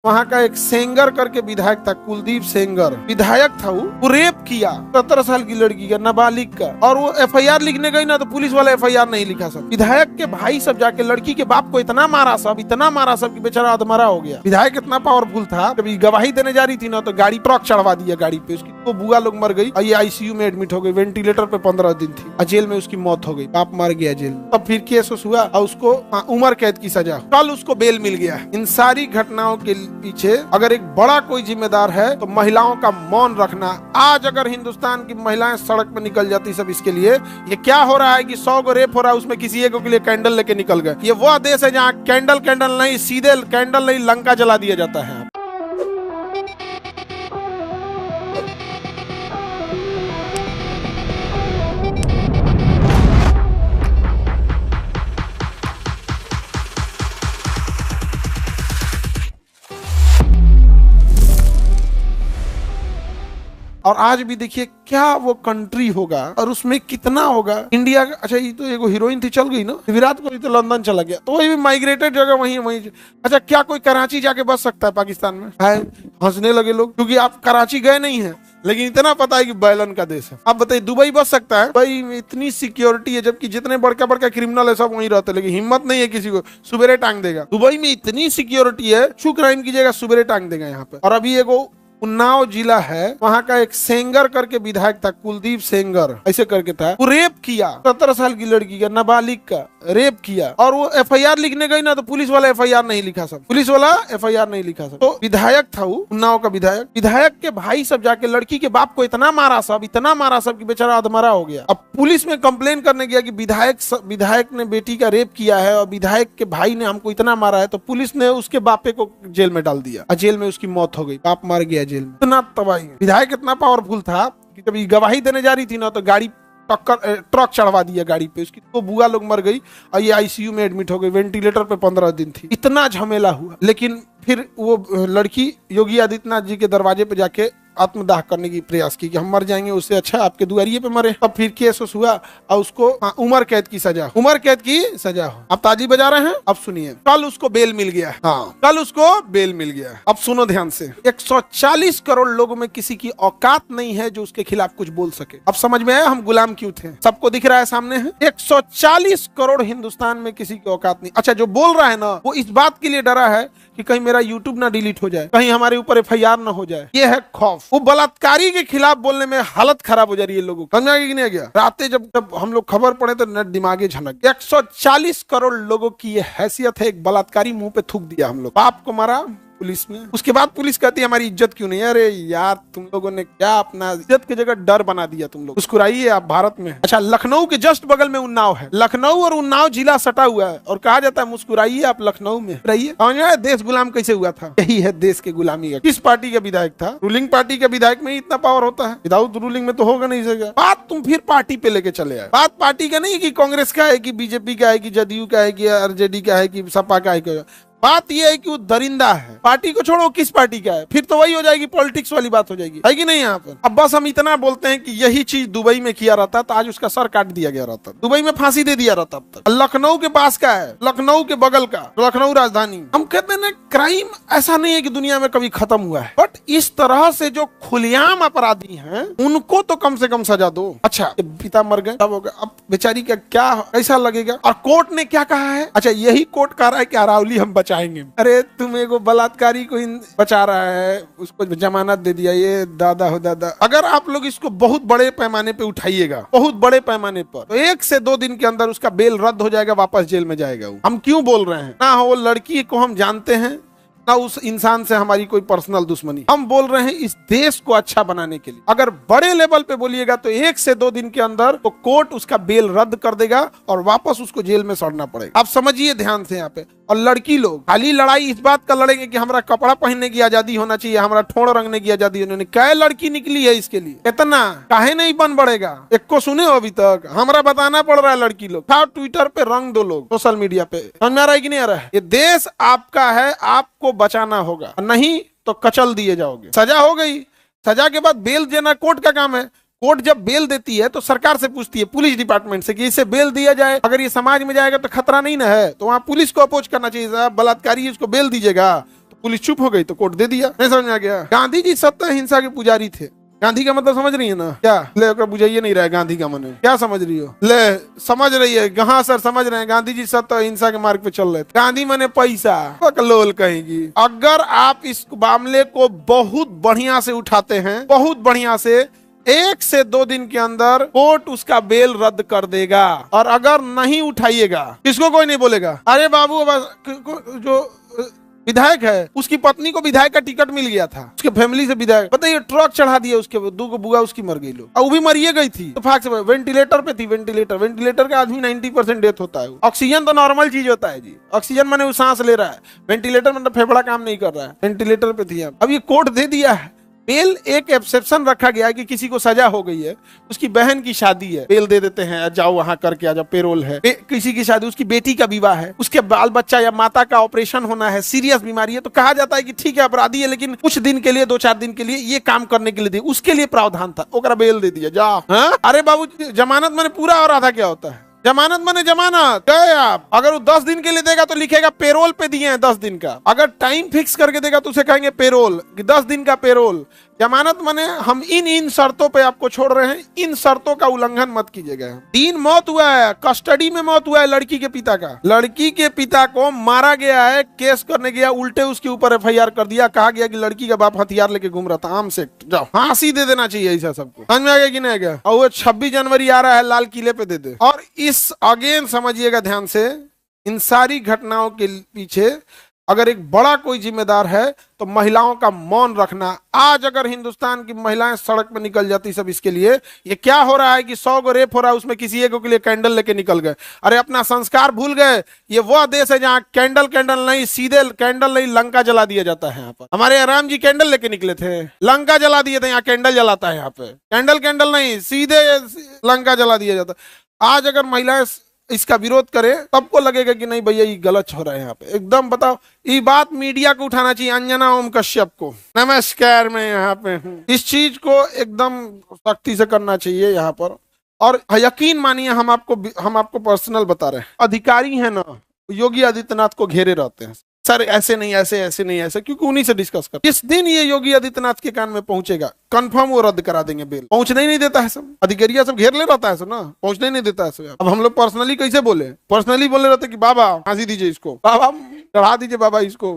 वहाँ का एक सेंगर करके विधायक था, कुलदीप सेंगर विधायक था। वो रेप किया 17 साल की लड़की का, नाबालिग का, और वो FIR लिखने गई ना तो पुलिस वाला FIR नहीं लिखा सब। विधायक के भाई सब जाके लड़की के बाप को इतना मारा सब कि बेचारा अधमरा हो गया। विधायक इतना पावरफुल था, कभी गवाही देने जा रही थी ना तो गाड़ी ट्रक चढ़वा दिया गाड़ी पे उसकी, तो बुआ लोग मर गई और ये ICU में एडमिट हो गई, वेंटिलेटर पे 15 दिन थी और जेल में उसकी मौत हो गई, बाप मर गया जेल। तब फिर केस हुआ और उसको उम्र कैद की सजा, कल उसको बेल मिल गया। इन सारी घटनाओं के पीछे अगर एक बड़ा कोई जिम्मेदार है तो महिलाओं का मौन रखना। आज अगर हिंदुस्तान की महिलाएं सड़क पे निकल जाती सब इसके लिए, ये क्या हो रहा है कि 100 को रेप हो रहा है, उसमें किसी एक के लिए कैंडल लेके निकल गए। ये वो देश है जहाँ कैंडल नहीं, सीधे कैंडल नहीं लंका जला दिया जाता है। और आज भी देखिए क्या वो कंट्री होगा और उसमें कितना होगा इंडिया का। अच्छा ये तो एगो हीरोइन थी, चल गई ना, विराट कोहली तो लंदन चला गया, तो वही भी माइग्रेटेड जगह वहीं। अच्छा क्या कोई कराची जाके बस सकता है पाकिस्तान में? है, हंसने लगे लोग क्योंकि आप कराची गए नहीं है, लेकिन इतना पता है कि बैलन का देश है। आप बताइए दुबई बस सकता है? भाई इतनी सिक्योरिटी है, जबकि जितने बड़का बड़का क्रिमिनल है सब वहीं रहते, लेकिन हिम्मत नहीं है किसी को, सुबेरे टांग देगा। दुबई में इतनी सिक्योरिटी है, छू क्राइम कीजिएगा सुबेरे टांग देगा यहाँ पे। और अभी एगो उन्नाव जिला है, वहाँ का एक सेंगर करके विधायक था, कुलदीप सेंगर ऐसे करके था। वो रेप किया 17 साल की लड़की का, नाबालिग का रेप किया, और वो FIR लिखने गई ना तो पुलिस वाला FIR नहीं लिखा सब, पुलिस वाला FIR नहीं लिखा सब। तो विधायक था वो उन्नाव का विधायक के भाई सब जाके लड़की के बाप को इतना मारा सब कि बेचारा अधमरा हो गया। अब पुलिस में कंप्लेन करने गया कि विधायक ने बेटी का रेप किया है और विधायक के भाई ने हमको इतना मारा है, तो पुलिस ने उसके बापे को जेल में डाल दिया और जेल में उसकी मौत हो गई, बाप मर गया जेल में। इतना तबाही। विधायक इतना पावरफुल था कि कभी गवाही देने जा रही थी ना तो गाड़ी ट्रक चढ़वा दिया गाड़ी पे उसकी, तो बुआ लोग मर गई और ये ICU में एडमिट हो गई, वेंटिलेटर पे 15 दिन थी। इतना झमेला हुआ, लेकिन फिर वो लड़की योगी आदित्यनाथ जी के दरवाजे पे जाके आत्मदाह करने की प्रयास की कि हम मर जाएंगे, उससे अच्छा आपके दुआरिये पे मरे। तब फिर केस हुआ और उसको उम्र कैद की सजा हो। अब ताजी बजा रहे हैं, अब सुनिए। कल उसको बेल मिल गया। हाँ, कल उसको बेल मिल गया। अब सुनो ध्यान से, 140 करोड़ लोगों में किसी की औकात नहीं है जो उसके खिलाफ कुछ बोल सके। अब समझ में आया हम गुलाम क्यों थे? सबको दिख रहा है सामने है। 140 करोड़ हिंदुस्तान में किसी की औकात नहीं। अच्छा जो बोल रहा है ना, वो इस बात के लिए डरा है कि कहीं मेरा YouTube ना डिलीट हो जाए, कहीं हमारे ऊपर FIR ना हो जाए, ये है खौफ। वो बलात्कारी के खिलाफ बोलने में हालत खराब हो जा रही है लोगों को, समझ में नहीं गया? रातें जब हम लोग खबर पढ़े तो नेट दिमागे झनक। 140 करोड़ लोगों की ये हैसियत है, एक बलात्कारी मुंह पे थूक दिया हम लोग, बाप को मारा पुलिस में। उसके बाद पुलिस कहती है हमारी इज्जत क्यों नहीं है? अरे यार तुम लोगों ने क्या अपना इज्जत की जगह डर बना दिया, तुम लोग मुस्कुराइए आप भारत में। अच्छा लखनऊ के जस्ट बगल में उन्नाव है, लखनऊ और उन्नाव जिला सटा हुआ है और कहा जाता है मुस्कुराइए आप लखनऊ में रहिए। समझ में आया देश गुलाम कैसे हुआ था? यही है देश के गुलामी का। किस पार्टी का विधायक था? रूलिंग पार्टी का विधायक में ही इतना पावर होता है, विदाउट रूलिंग में तो होगा नहीं सकेगा। बात तुम फिर पार्टी पे लेके चले आए। बात पार्टी का नहीं कि कांग्रेस का है कि BJP का है कि जदयू का है कि RJD का है कि सपा का है। बात यह है कि वो दरिंदा है। पार्टी को छोड़ो किस पार्टी का है, फिर तो वही हो जाएगी, पॉलिटिक्स वाली बात हो जाएगी, है कि नहीं यहाँ पर। अब बस हम इतना बोलते हैं कि यही चीज दुबई में किया रहता तो आज उसका सर काट दिया गया रहता, दुबई में फांसी दे दिया रहता। अब तक लखनऊ के पास का है, लखनऊ के बगल का, लखनऊ राजधानी। हम कहते हैं ना क्राइम ऐसा नहीं है कि दुनिया में कभी खत्म हुआ है, बट इस तरह से जो खुलेआम अपराधी हैं उनको तो कम से कम सजा दो। अच्छा पिता मर गए, तब होगा, अब बेचारी का क्या कैसा लगेगा? और कोर्ट ने क्या कहा है? अच्छा यही कोर्ट कह रहा है कि अरावली हम बचाएंगे। अरे तुम एगो बलात्कारी को बचा रहा है, उसको जमानत दे दिया, ये दादा हो दादा। अगर आप लोग इसको बहुत बड़े पैमाने पे उठाइएगा, बहुत बड़े पैमाने पर, तो 1 से 2 दिन के अंदर उसका बेल रद्द हो जाएगा, वापस जेल में जाएगा। हम क्यों बोल रहे हैं ना, वो लड़की को हम जानते हैं ना उस इंसान से हमारी कोई पर्सनल दुश्मनी। हम बोल रहे हैं इस देश को अच्छा बनाने के लिए। अगर बड़े लेवल पे बोलिएगा तो 1 से 2 दिन के अंदर तो कोर्ट उसका बेल रद्द कर देगा और वापस उसको जेल में सड़ना पड़ेगा। आप समझिए ध्यान से यहाँ पे। और लड़की लोग खाली लड़ाई इस बात का लड़ेंगे कि हमारा कपड़ा पहनने की आजादी होना चाहिए, हमारा ठोड़ रंगने की आजादी होनी। क्या लड़की निकली है इसके लिए, इतना काहे नहीं बन बढ़ेगा? एक को सुने हो अभी तक? हमारा बताना पड़ रहा है लड़की लोग। था ट्विटर पे रंग दो लोग, सोशल मीडिया पे। समझ में आ रहा है कि नहीं आ रहा है? ये देश आपका है, आपको बचाना होगा, नहीं तो कचल दिए जाओगे। सजा हो गई, सजा के बाद बेल देना कोर्ट का काम है। कोर्ट जब बेल देती है तो सरकार से पूछती है, पुलिस डिपार्टमेंट से, कि इसे बेल दिया जाए, अगर ये समाज में जाएगा तो खतरा नहीं ना है, तो वहां पुलिस को अपोज करना चाहिए, बलात्कारी इसको बेल दीजिएगा। तो पुलिस चुप हो गई तो कोर्ट दे दिया। नहीं समझ में आ गया? गांधी जी सत्य अहिंसा के पुजारी थे। गांधी का मतलब समझ रही है ना? क्या ले बुझाइए नहीं रहा है गांधी का मन क्या समझ रही हो? ले समझ रही है? हाँ सर समझ रहे हैं, गांधी जी सत्य अहिंसा के मार्ग पे चल रहे थे। गांधी मने पैसा लोल कहेगी। अगर आप इस मामले को बहुत बढ़िया से उठाते हैं, बहुत बढ़िया से, 1 से 2 दिन के अंदर कोर्ट उसका बेल रद्द कर देगा। और अगर नहीं उठाइएगा, किसको कोई नहीं बोलेगा अरे बाबू जो विधायक है उसकी पत्नी को विधायक का टिकट मिल गया था, उसके फैमिली से विधायक, बताइए ट्रक चढ़ा दिया उसके, 2 बुआ उसकी मर गई लोग, और वो भी मरिए गई थी तो फाक से वेंटिलेटर पे थी। वेंटिलेटर का आदमी 90% डेथ होता है। ऑक्सीजन तो नॉर्मल चीज होता है जी, ऑक्सीजन माने वो सांस ले रहा है, वेंटिलेटर मतलब फेफड़ा काम नहीं कर रहा है, वेंटिलेटर पे थी। अब ये कोर्ट दे दिया है बेल। एक एक्सेप्शन रखा गया है कि किसी को सजा हो गई है, उसकी बहन की शादी है, बेल दे देते हैं, जाओ वहां करके आ जाओ, पेरोल है। किसी की शादी, उसकी बेटी का विवाह है, उसके बाल बच्चा या माता का ऑपरेशन होना है, सीरियस बीमारी है, तो कहा जाता है कि ठीक है अपराधी है लेकिन कुछ दिन के लिए, 2-4 दिन के लिए ये काम करने के लिए दे, उसके लिए प्रावधान था, ओकरा बेल दे दिया जा। अरे बाबू जमानत मैंने पूरा और आधा क्या होता है? जमानत माने जमानत गए आप। अगर वो 10 दिन के लिए देगा तो लिखेगा पेरोल पे दिए हैं 10 दिन का। अगर टाइम फिक्स करके देगा तो उसे कहेंगे पेरोल, 10 दिन का पेरोल। जमानत माने हम इन शर्तों पे आपको छोड़ रहे हैं, इन शर्तों का उल्लंघन मत कीजिएगा। 3 मौत हुआ है, कस्टडी में मौत हुआ है लड़की के पिता का। लड़की के पिता को मारा गया है, केस करने गया, उल्टे उसके ऊपर FIR कर दिया, कहा गया कि लड़की का बाप हथियार लेके घूम रहा था, आम से जाओ फांसी दे देना चाहिए ऐसा सबको। समझ में आ गया कि नहीं गया? और वो 26 जनवरी आ रहा है, लाल किले पे दे दे। और इस अगेन समझिएगा ध्यान से, इन सारी घटनाओं के पीछे अगर एक बड़ा कोई जिम्मेदार है तो महिलाओं का मौन रखना। आज अगर हिंदुस्तान की महिलाएं सड़क पे निकल जाती सब इसके लिए, ये क्या हो रहा है कि 100 गो रेप हो रहा है, उसमें किसी एक के लिए कैंडल लेके निकल गए। अरे अपना संस्कार भूल गए। ये वह देश है जहाँ कैंडल नहीं, सीधे कैंडल नहीं लंका जला दिया जाता है। यहाँ पर हमारे राम जी कैंडल लेके निकले थे, लंका जला दिए थे, यहाँ कैंडल जलाता है। यहाँ पे कैंडल नहीं, सीधे लंका जला दिया जाता। आज अगर महिलाएं इसका विरोध करे सबको लगेगा कि नहीं भैया ये गलत हो रहा है। यहाँ पे एकदम बताओ, ये बात मीडिया को उठाना चाहिए। अंजना ओम कश्यप को नमस्कार, मैं यहाँ पे हूँ, इस चीज को एकदम सख्ती से करना चाहिए यहाँ पर। और यकीन मानिए हम आपको पर्सनल बता रहे हैं, अधिकारी है ना योगी आदित्यनाथ को घेरे रहते हैं, सर ऐसे नहीं ऐसे नहीं ऐसे, क्योंकि उन्हीं से डिस्कस कर। जिस दिन ये योगी आदित्यनाथ के कान में पहुंचेगा कंफर्म वो रद्द करा देंगे बेल। पहुंचने ही नहीं देता है सब, अधिकारिया सब घेर ले रहता है सब ना, पहुंचने ही नहीं देता है सब। अब हम लोग पर्सनली कैसे बोले, पर्सनली बोले रहते कि बाबा फांसी दीजिए इसको, बाबा चढ़ा दीजिए बाबा इसको,